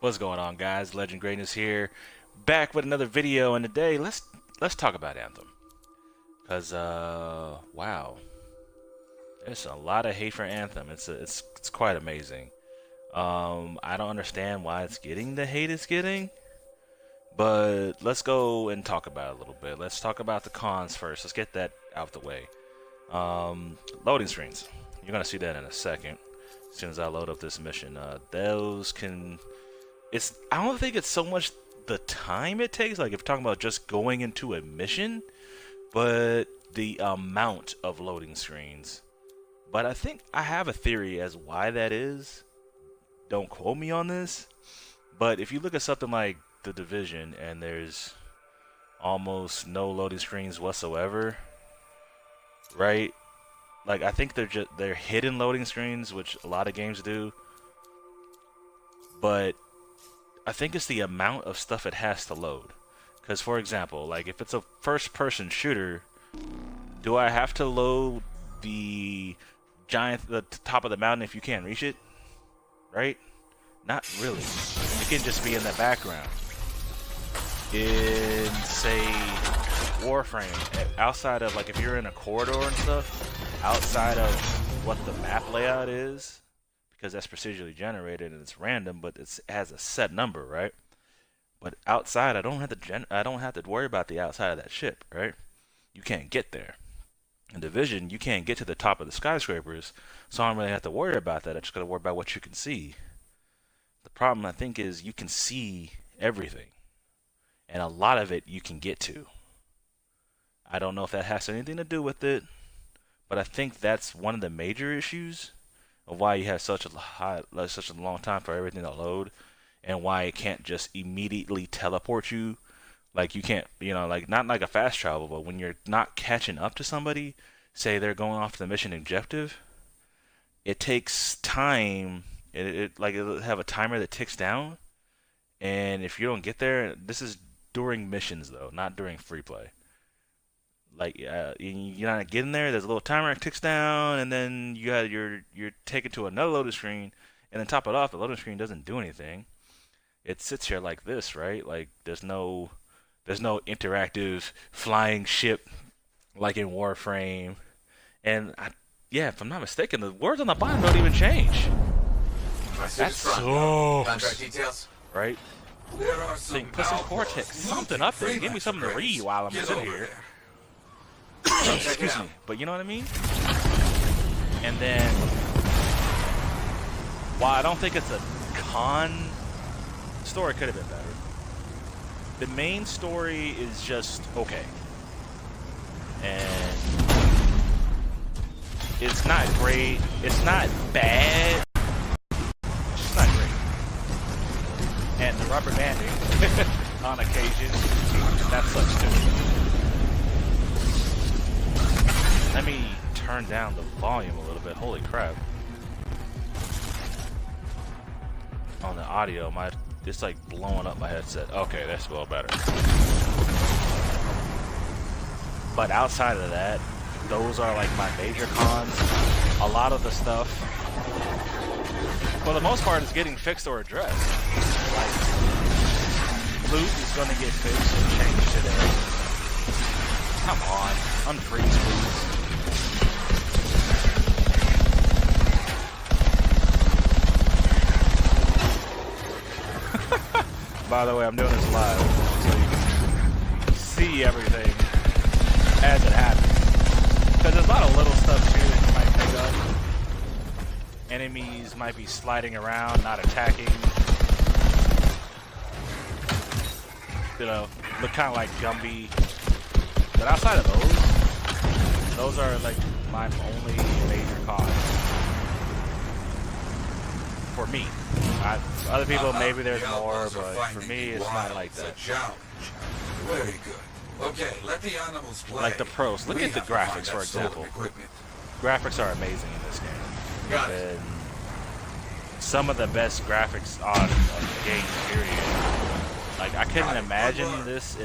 What's going on, guys? Legend Greatness here, back with another video, and today let's talk about Anthem. Cause wow, there's a lot of hate for Anthem. It's quite amazing. I don't understand why it's getting the hate it's getting, but let's go and talk about it a little bit. Let's talk about the cons first. Let's get that out the way. Loading screens. You're gonna see that in a second. As soon as I load up this mission, those can. I don't think it's so much the time it takes, like if you're talking about just going into a mission, but the amount of loading screens. But I think I have a theory as why that is. Don't quote me on this, but if you look at something like The Division and there's almost no loading screens whatsoever, right? Like I think they're hidden loading screens, which a lot of games do, but I think it's the amount of stuff it has to load. Because, for example, like if it's a first-person shooter, do I have to load the top of the mountain if you can't reach it? Right? Not really. It can just be in the background. In, say, Warframe, outside of, like, if you're in a corridor and stuff, outside of what the map layout is, because that's procedurally generated and it's random, but it has a set number, right? But outside, I don't have to worry about the outside of that ship, right? You can't get there. In Division, you can't get to the top of the skyscrapers, so I don't really have to worry about that. I just got to worry about what you can see. The problem, I think, is you can see everything, and a lot of it you can get to. I don't know if that has anything to do with it, but I think that's one of the major issues of why you have such a long time for everything to load, and why it can't just immediately teleport you. Like you can't, like not like a fast travel, but when you're not catching up to somebody, say they're going off the mission objective, it takes time. It'll have a timer that ticks down, and if you don't get there, this is during missions though, not during free play. Like you're not getting there. There's a little timer that ticks down, and then you're taken to another loading screen, and then top it off, the loading screen doesn't do anything. It sits here like this, right? Like there's no interactive flying ship like in Warframe, and yeah, if I'm not mistaken, the words on the bottom don't even change. That sucks, details. right? Think put some cortex, something up there. Give me something to read while I'm sitting here. Excuse me, but you know what I mean? And then, while I don't think it's a con, the story could have been better. The main story is just okay. And it's not great. It's not bad. It's just not great. And the rubber banding, on occasion, that sucks too. Let me turn down the volume a little bit. Holy crap. On the audio, it's like blowing up my headset. Okay, that's well better. But outside of that, those are like my major cons. A lot of the stuff, for the most part, is getting fixed or addressed. Like, loot is going to get fixed and changed today. Come on, unfreeze, please. By the way, I'm doing this live, so you can see everything as it happens. Because there's a lot of little stuff too that you might pick up. Enemies might be sliding around, not attacking. Look kind of like Gumby. But outside of those are like my only major cons. For me. Other people, maybe there's more, but for me, it's not like that. Very good. Okay, let the animals play. Like the pros. Look at the graphics, for example. Graphics are amazing in this game. And some of the best graphics on the game, period. Like, I couldn't imagine this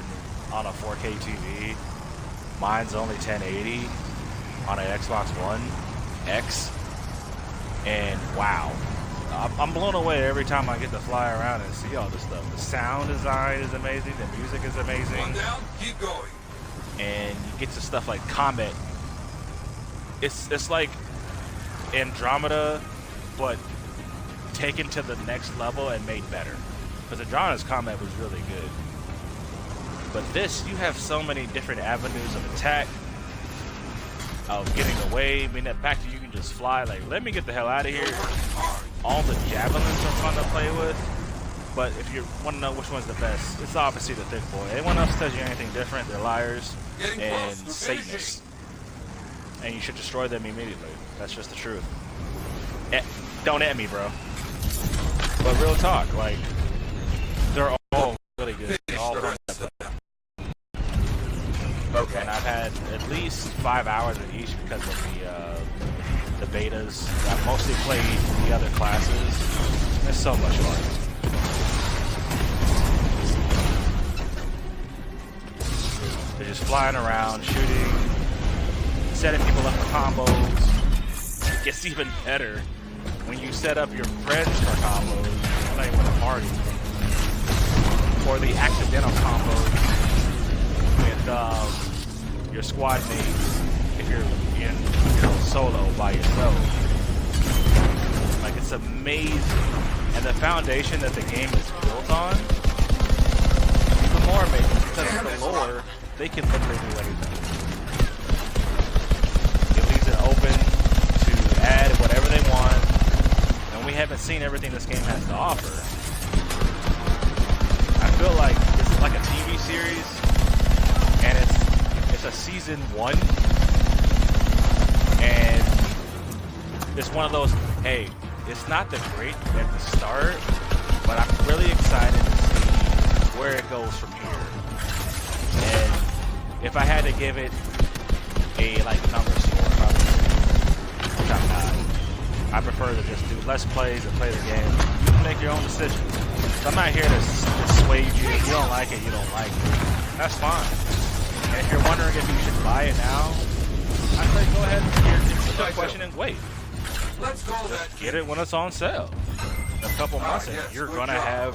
on a 4K TV. Mine's only 1080 on an Xbox One X. And wow. I'm blown away every time I get to fly around and see all this stuff. The sound design is amazing. The music is amazing. One down, keep going. And you get to stuff like Comet. It's like Andromeda, but taken to the next level and made better. Because Andromeda's Comet was really good. But this, you have so many different avenues of attack, of getting away. I mean, that fact that you can just fly, like, let me get the hell out of here. All the javelins are fun to play with. But if you want to know which one's the best, it's obviously the Thick Boy. Anyone else tells you anything different, they're liars and Satanists. And you should destroy them immediately. That's just the truth. Don't at me, bro. But real talk, like, they're all really good. They're all fun to play. Okay. And I've had at least 5 hours of each because of the betas. I've mostly played the other classes. It's so much fun. They're just flying around, shooting, setting people up for combos. It gets even better when you set up your friends for combos. I'm not even with a party. Or the accidental combos with your squad mates if you're in solo by yourself. Like, it's amazing. And the foundation that the game is built on, even more amazing because of the lore. They can literally do anything. It leaves it open to add whatever they want, and we haven't seen everything this game has to offer. I feel like it's like a TV series, and it's a season 1, and it's one of those, hey, it's not that great at the start, but I'm really excited to see where it goes from here. And if I had to give it a number score, probably, which I'm not, I prefer to just do less plays and play the game. You can make your own decisions. So I'm not here to dissuade you. If you don't like it, you don't like it. That's fine. And if you're wondering if you should buy it now, I say go ahead and hear the question and wait. Let's go that. Get it when it's on sale. In a couple months, and you're gonna have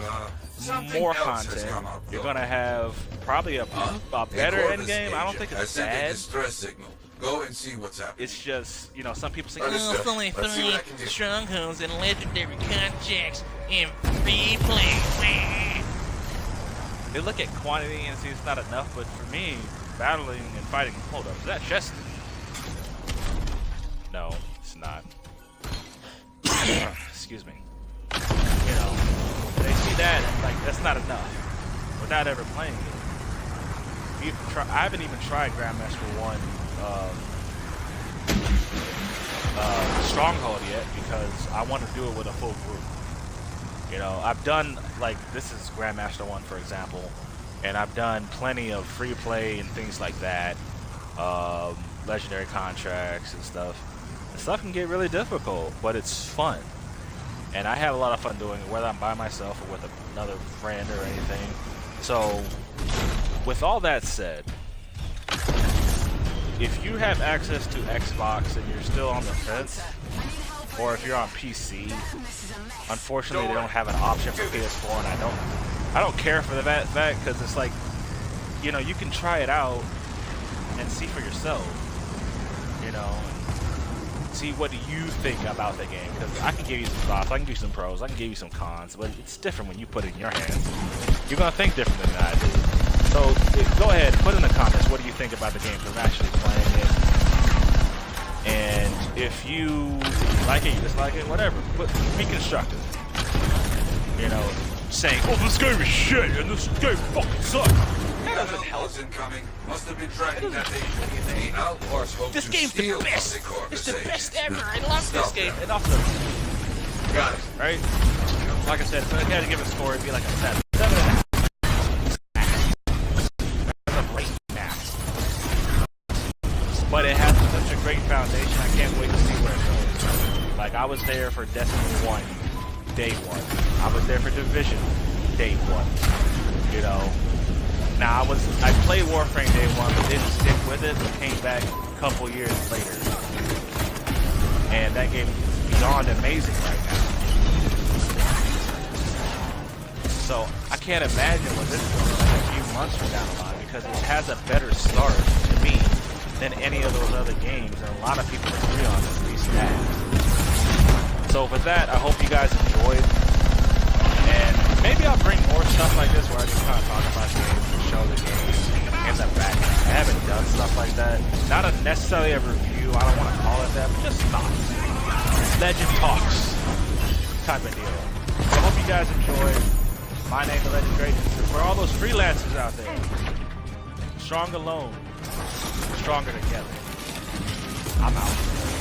more content. You're gonna have probably a better end game. I don't think it's bad. Go and see what's happening. It's just, some people say, Understood. It's only Let's see what I 3 can do. strongholds and legendary contracts in free play. they look at quantity and see it's not enough, but for me, battling and fighting, hold up, is that chest? No, it's not. Excuse me. They see that and like, that's not enough without ever playing it. I haven't even tried Grandmaster 1 Stronghold yet because I want to do it with a full group. I've done, like, this is Grandmaster 1, for example, and I've done plenty of free play and things like that, legendary contracts and stuff. And stuff can get really difficult, but it's fun. And I have a lot of fun doing it, whether I'm by myself or with another friend or anything. So, with all that said, if you have access to Xbox and you're still on the fence, or if you're on PC, unfortunately they don't have an option for PS4, and I don't care for that fact, because it's like, you can try it out and see for yourself, see what do you think about the game, because I can give you some thoughts, I can give you some pros, I can give you some cons, but it's different when you put it in your hands. You're going to think different than I do. So go ahead, put in the comments, what do you think about the game from actually playing it? And if you like it, you dislike it, whatever, but be constructive. Saying, oh, this game is shit, and this game fucking sucks. That doesn't help. Incoming. Must have been tracking that thing. The outlaws hope This to game's the steal best. public It's the organization. best ever. I love this Stop game. that. And also, Got it. right? Like I said, if I had to give it a score, it'd be like a 7. 7.5. That's a great map. But it has such a great foundation, I can't wait to see where it goes. Like, I was there for Destiny 1, day 1. I was there for Division, day 1. Now, I played Warframe day 1, but didn't stick with it, but came back a couple years later. And that game is beyond amazing right now. So I can't imagine what this is going to look like a few months from down the line, because it has a better start to me than any of those other games, and a lot of people agree on it, at least has. So with that, I hope you guys enjoyed, and maybe I'll bring more stuff like this where I just kind of talk about games and show the games in the background. I haven't done stuff like that. Not necessarily a review, I don't want to call it that, but just thoughts. Legend talks type of deal. So I hope you guys enjoyed. My name is Legend Great. For all those freelancers out there, strong alone, stronger together. I'm out.